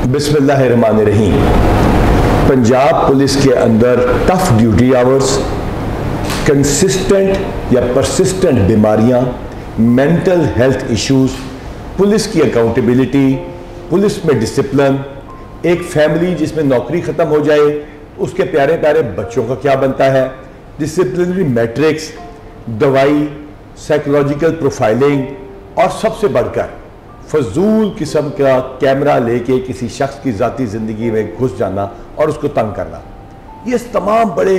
बिस्मिल्लाहिर्रहमानिर्रहीम। पंजाब पुलिस के अंदर टफ ड्यूटी आवर्स, कंसिस्टेंट या परसिस्टेंट बीमारियां, मेंटल हेल्थ इश्यूज, पुलिस की अकाउंटेबिलिटी, पुलिस में डिसिप्लिन, एक फैमिली जिसमें नौकरी ख़त्म हो जाए उसके प्यारे प्यारे बच्चों का क्या बनता है, डिसिप्लिनरी मैट्रिक्स, दवाई, साइकोलॉजिकल प्रोफाइलिंग और सबसे बढ़कर फजूल किस्म का कैमरा लेके किसी शख्स की ज़ाती ज़िंदगी में घुस जाना और उसको तंग करना। ये तमाम बड़े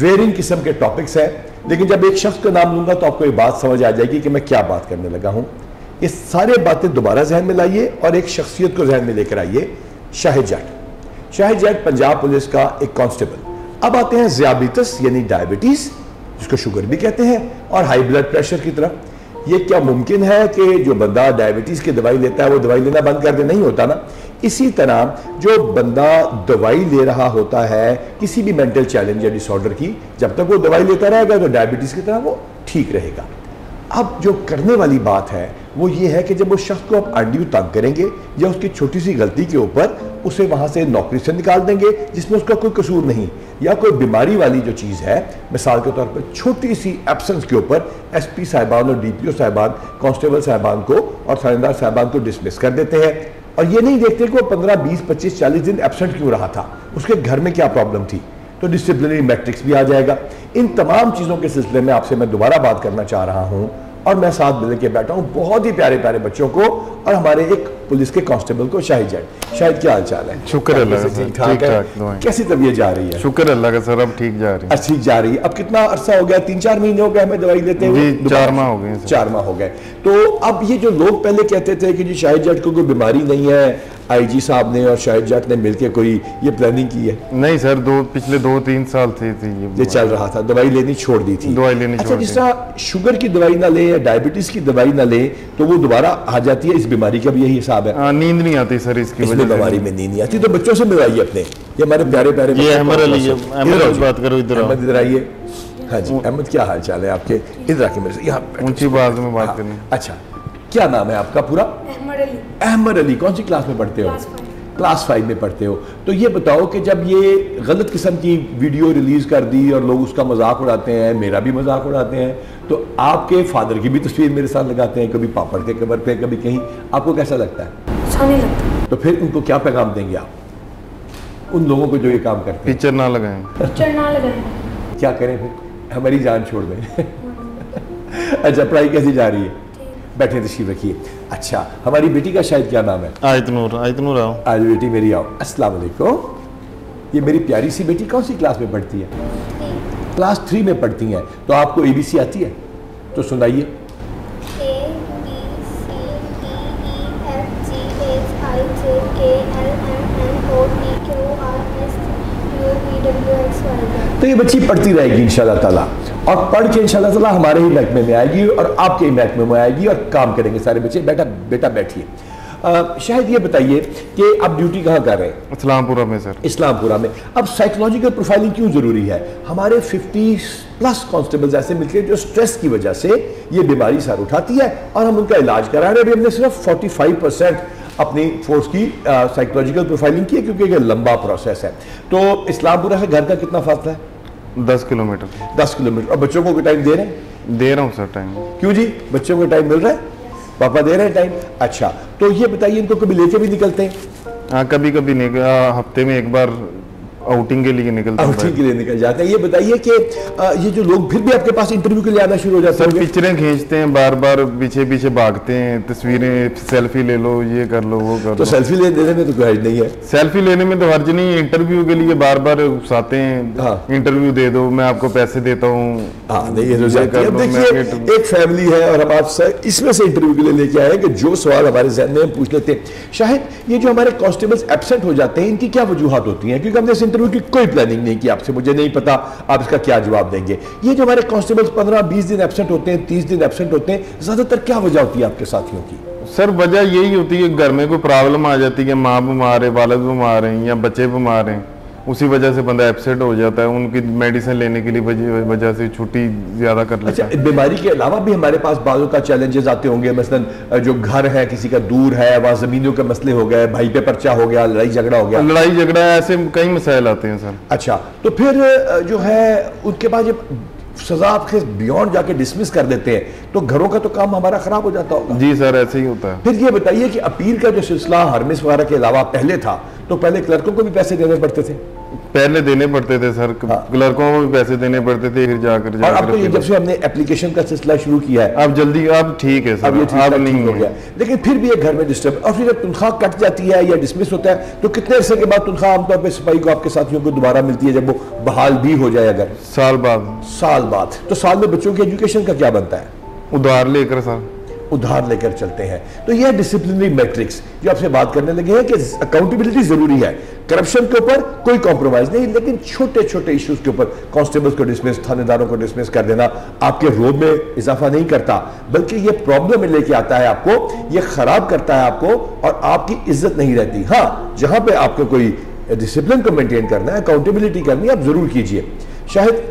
वेरिंग किस्म के टॉपिक्स हैं, लेकिन जब एक शख्स का नाम लूँगा तो आपको ये बात समझ आ जाएगी कि मैं क्या बात करने लगा हूँ। ये सारे बातें दोबारा जहन में लाइए और एक शख्सियत को जहन में लेकर आइए, शाहिद जट। शाहिद जट पंजाब पुलिस का एक कांस्टेबल। अब आते हैं ज़ियाबितस यानी डायबिटीज़, जिसको शुगर भी कहते हैं, और हाई ब्लड प्रेशर की तरफ। ये क्या मुमकिन है कि जो बंदा डायबिटीज़ की दवाई लेता है वो दवाई लेना बंद कर दे? नहीं होता ना। इसी तरह जो बंदा दवाई ले रहा होता है किसी भी मेंटल चैलेंज या डिसऑर्डर की, जब तक वो दवाई लेता रहेगा तो डायबिटीज़ की तरह वो ठीक रहेगा। अब जो करने वाली बात है वो ये है कि जब उस शख्स को आप अनड्यू तंग करेंगे या उसकी छोटी सी गलती के ऊपर उसे वहाँ से नौकरी से निकाल देंगे जिसमें उसका कोई कसूर नहीं, या कोई बीमारी वाली जो चीज़ है, मिसाल के तौर पर छोटी सी एब्सेंस के ऊपर एसपी साहिबान और डीपीओ साहिबान कांस्टेबल साहिबान को और थानेदार साहिबान को डिसमिस कर देते हैं और ये नहीं देखते कि वो 15, 20, 25, 40 दिन एब्सेंट क्यों रहा था, उसके घर में क्या प्रॉब्लम थी। तो डिसिप्लिनरी मैट्रिक्स भी आ जाएगा। इन तमाम चीज़ों के सिलसिले में आपसे मैं दोबारा बात करना चाह रहा हूँ और मैं साथ मिल के बैठा हूँ बहुत ही प्यारे प्यारे बच्चों को और हमारे एक पुलिस के कांस्टेबल को, शाहिद जट। शाहिद, क्या हाल चाल है? शुक्र अल्लाह का, ठीक ठाक है। कैसी तबीयत जा रही है? शुक्र अल्लाह का सर, अब ठीक जा रही है। ठीक जा रही है। अब कितना अरसा हो गया? 3-4 महीने हो गए हमें दवाई लेते हुए? 4 माह हो गए। 4 माह हो गए। तो अब ये जो लोग पहले कहते थे कि जी शाहिद जट को कोई बीमारी नहीं है, आईजी साहब ने और शाहिद जट ने मिलकर कोई ये प्लानिंग की है? नहीं सर, पिछले 2-3 साल से ये चल रहा था। दवाई लेनी छोड़ दी थी? दवाई लेनी अच्छा, जिस तरह शुगर की दवाई ना ले या डायबिटीज की दवाई ना ले तो वो दोबारा आ जाती है, इस बीमारी का भी यही हिसाब है? नींद नहीं आती सर, इसकी वजह से बीमारी में नींद नहीं आती। तो बच्चों से मिलाइए अपने, ये हमारे प्यारे प्यारे ये अहमद अली, अहमद बात करो, इधर अहमद इधर आइए। हाँ जी अहमद, क्या हाल चाल है आपके? इधर आके मेरे से यहाँ ऊंची आवाज में बात करनी। अच्छा, क्या नाम है आपका पूरा? अहमद अली। अहमद अली। कौन सी क्लास में पढ़ते हो? क्लास 5 में पढ़ते हो। तो ये बताओ कि जब ये गलत किस्म की वीडियो रिलीज कर दी और लोग उसका मजाक उड़ाते हैं, मेरा भी मजाक उड़ाते हैं, तो आपके फादर की भी तस्वीर मेरे साथ लगाते हैं, कभी पापड़ के कवर पे, कभी कहीं, आपको कैसा लगता है? अच्छा नहीं लगता। तो फिर उनको क्या पैगाम देंगे आप उन लोगों को जो ये काम करते हैं? पिक्चर ना लगाएं। पिक्चर ना लगाएं। क्या करें फिर? हमारी जान छोड़ दें। अच्छा, पढ़ाई कैसी जा रही है? बैठे तशरीफ रखिए। अच्छा, हमारी बेटी का शायद क्या नाम है? आयतनूर आओ। आज बेटी मेरी आओ। अस्सलाम वालेकुम। ये मेरी प्यारी सी बेटी कौन सी क्लास में पढ़ती है? क्लास 3 में पढ़ती हैं। तो आपको ABC आती है? तो सुनाइए। तो ये बच्ची पढ़ती रहेगी इंशाल्लाह ताला, और पढ़ के इंशाल्लाह ताला हमारे ही महकमे में आएगी और आपके ही महकमे में आएगी और काम करेंगे सारे बच्चे। बेटा बैठिए। शायद ये बताइए कि आप ड्यूटी कहाँ कर रहे हैं? इस्लामपुरा में सर। इस्लामपुरा में। अब साइकोलॉजिकल प्रोफाइलिंग क्यों ज़रूरी है? हमारे 50+ कांस्टेबल्स ऐसे मिलकर जो स्ट्रेस की वजह से ये बीमारी सर उठाती है और हम उनका इलाज करा रहे हैं। अभी हमने सिर्फ 45% अपनी फोर्स की साइकोलॉजिकल प्रोफाइलिंग की है, क्योंकि ये लंबा प्रोसेस है। तो इस्लामपुरा से घर का कितना फासला है? 10 किलोमीटर। 10 किलोमीटर। और बच्चों को टाइम दे रहे हैं? दे रहा हूँ सर टाइम। क्यों जी, बच्चों को टाइम मिल रहा है? पापा दे रहे हैं टाइम? अच्छा, तो ये बताइए, इनको कभी लेके भी निकलते हैं? हाँ, कभी कभी हफ्ते में एक बार आउटिंग के लिए निकलते हैं। आउटिंग के लिए निकल जाते हैं। ये बताइए कि ये जो लोग फिर भी आपके पास इंटरव्यू के लिए आना शुरू हो जाते हैं? सर पिक्चरें खींचते हैं, बार बार पीछे पीछे भागते हैं, तस्वीरें, सेल्फी ले लो, ये कर लो, वो कर लो। तो सेल्फी लेने में तो कोई हर्ज नहीं है? सेल्फी लेने में तो हर्ज नहीं है। इंटरव्यू के लिए बार बार उकसाते हैं। हाँ। इंटरव्यू दे दो, मैं आपको पैसे देता हूँ। हाँ, नहीं, ये देखिए एक फैमिली है और हम आपसे इसमें से इंटरव्यू के लिए लेके आए कि जो सवाल हमारे जहन में पूछ लेते हैं। शायद ये जो हमारे कांस्टेबल्स एब्सेंट हो जाते हैं, इनकी क्या वजूहत होती हैं? क्योंकि हमने इस इंटरव्यू की कोई प्लानिंग नहीं की आपसे, मुझे नहीं पता आप इसका क्या जवाब देंगे। ये जो हमारे कांस्टेबल्स 15-20 दिन एब्सेंट होते हैं, 30 दिन एब्सेंट होते हैं, ज्यादातर क्या वजह होती है आपके साथियों की? सर वजह यही होती है, घर में कोई प्रॉब्लम आ जाती है, माँ बीमार है, वालिद बीमार हैं या बच्चे बीमार हैं, उसी वजह से बंदा एब्सेंट हो जाता है, उनकी मेडिसिन लेने के लिए वजह से छुट्टी ज्यादा कर लेता है। बीमारी के अलावा भी हमारे पास बाजू का चैलेंजेस आते होंगे, मसलन जो घर है किसी का दूर है, वहाँ जमीनों के मसले हो गए, भाई पे पर्चा हो गया, लड़ाई झगड़ा हो गया। लड़ाई झगड़ा ऐसे कई मसाइल आते हैं सर। अच्छा, तो फिर जो है उनके बाद जब सजा आपके बियॉन्ड जाके डिसमिस कर देते हैं तो घरों का तो काम हमारा खराब हो जाता होगा। जी सर, ऐसे ही होता है। फिर ये बताइए कि अपील का जो सिलसिला हरमिस वगैरह के अलावा पहले था, तो पहले क्लर्कों को भी पैसे देने पड़ते थे? पहले देने पड़ते थे सर, क्लर्कों को भी पैसे देने पड़ते थे, फिर जाकर और अब तो ये जब से हमने एप्लीकेशन का सिलसिला शुरू किया है, अब जल्दी, अब ठीक है सर, अब ये ठीक नहीं हो गया। लेकिन फिर भी एक घर में डिस्टर्ब, और फिर जब तनख्वाह कट जाती है या डिसमिस होता है तो कितने अरसे के बाद तनख्वाह आमतौर पर सिपाही को आपके साथियों को दोबारा मिलती है, जब वो बहाल भी हो जाए? अगर साल बाद। साल बाद। तो साल में बच्चों की एजुकेशन का क्या बनता है? उधार लेकर सर, उधार लेकर चलते हैं। तो यह डिसिप्लिनरी मैट्रिक्स जो आपसे बात करने लगे हैं कि अकाउंटेबिलिटी जरूरी है, करप्शन के ऊपर कोई कॉम्प्रोमाइज नहीं, लेकिन छोटे छोटे इश्यूज के ऊपर कांस्टेबल्स को डिसमिस, थानेदारों को डिसमिस कर देना आपके रोब में इजाफा नहीं करता, बल्कि यह प्रॉब्लम में लेके आता है आपको, यह खराब करता है आपको और आपकी इज्जत नहीं रहती। हाँ, जहां पे आपको कोई डिसिप्लिन को मेंटेन करना है, अकाउंटेबिलिटी करनी है, आप जरूर कीजिए। शायद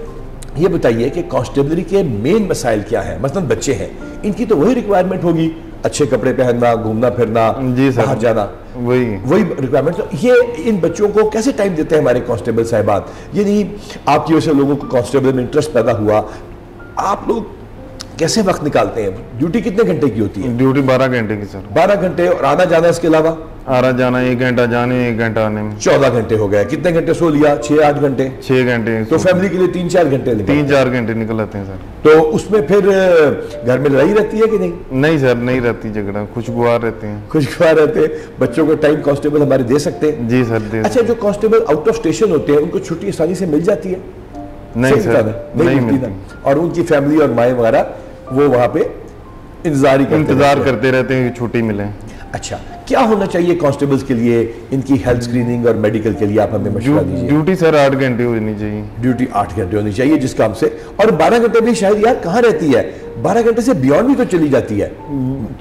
ये बताइए कि कांस्टेबलरी के मेन मसाइल क्या है? मसलन बच्चे हैं, इनकी तो वही रिक्वायरमेंट होगी, अच्छे कपड़े पहनना, घूमना फिरना, बाहर जाना, वही रिक्वायरमेंट। तो ये इन बच्चों को कैसे टाइम देते हैं हमारे कांस्टेबल साहिबान? ये नहीं आपकी वजह से लोगों को कांस्टेबल में इंटरेस्ट पैदा हुआ, आप लोग कैसे वक्त निकालते हैं? ड्यूटी कितने घंटे की होती है? ड्यूटी 12 घंटे की सर। 12 घंटे, और आना जाना इसके अलावा? आना जाना 1 घंटा जाने, 1 घंटा आने में 14 घंटे हो गए। कितने घंटे सो लिया? 6-8 घंटे। 6 घंटे। तो फैमिली के लिए 3-4 घंटे 3-4 घंटे निकल आते हैं सर। तो उसमें फिर घर में लड़ाई रहती है कि नहीं? नहीं सर, नहीं रहती झगड़ा, खुशगवार रहते हैं। खुशगवार रहते हैं। बच्चों को टाइम कांस्टेबल हमारे दे सकते हैं? जी सर, दे। अच्छा, जो कांस्टेबल आउट ऑफ स्टेशन होते हैं उनको छुट्टी आसानी से मिल जाती है? नहीं सर, नहीं मिलती। और उनकी फैमिली और माएँ वगैरह वो वहां पे इंतजार करते रहते हैं कि छुट्टी मिले। अच्छा, क्या होना चाहिए कांस्टेबल्स के लिए, इनकी हेल्थ स्क्रीनिंग और मेडिकल के लिए आप हमें मशवरा दीजिए। ड्यूटी सर 8 घंटे होनी चाहिए। ड्यूटी 8 घंटे होनी चाहिए जिस काम से, और 12 घंटे भी शायद यार कहाँ रहती है, 12 घंटे से बियॉन्ड भी तो चली जाती है।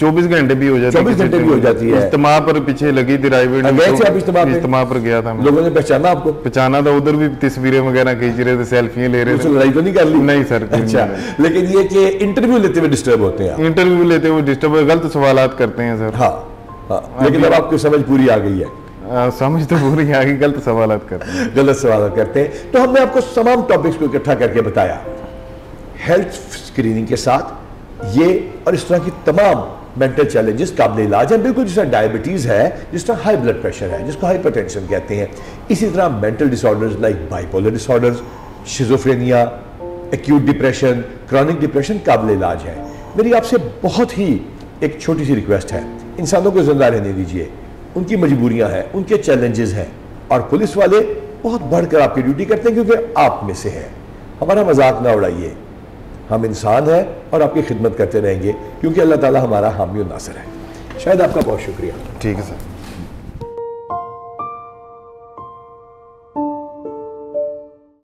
24 घंटे भी हो जाती है। 24 घंटे भी हो जाती है। इज्तिमा पर पीछे लगी थी राइवेड, इज्तिमा पर गया था। लोगों ने पहचाना आपको? पहचाना था, उधर भी तस्वीरें वगैरह खींच रहे थे, सेल्फियां ले रहे थे। लड़ाई तो नहीं कर ली? नहीं सर। अच्छा, लेकिन ये कि इंटरव्यू लेते हुए डिस्टर्ब होते हैं? इंटरव्यू लेते हुए डिस्टर्ब, गलत सवाल करते हैं सर। हाँ, लेकिन अब आपकी समझ पूरी आ गई है। समझ तो पूरी आ गई, गलत सवाल करते हैं। गलत सवाल करते हैं। तो हमने आपको तमाम टॉपिक्स को इकट्ठा करके बताया, हेल्थ स्क्रीनिंग के साथ ये और इस तरह की तमाम मेंटल चैलेंजेस काबिल इलाज हैं। बिल्कुल जिस तरह डायबिटीज है, जिस तरह हाई ब्लड प्रेशर है, जिसको हाइपरटेंशन कहते हैं, इसी तरह mental disorders like bipolar disorders, schizophrenia, acute depression, chronic depression काबिल इलाज है। मेरी आपसे बहुत ही एक छोटी सी रिक्वेस्ट है, इंसानों को जिंदा रहने दीजिए, उनकी मजबूरियां हैं, उनके चैलेंजेस हैं, और पुलिस वाले बहुत बढ़कर आपकी ड्यूटी करते हैं क्योंकि आप में से है। हमारा मजाक ना उड़ाइए, हम इंसान हैं और आपकी खिदमत करते रहेंगे क्योंकि अल्लाह ताला हमारा हामी और नासिर है। शायद आपका बहुत शुक्रिया। ठीक है सर।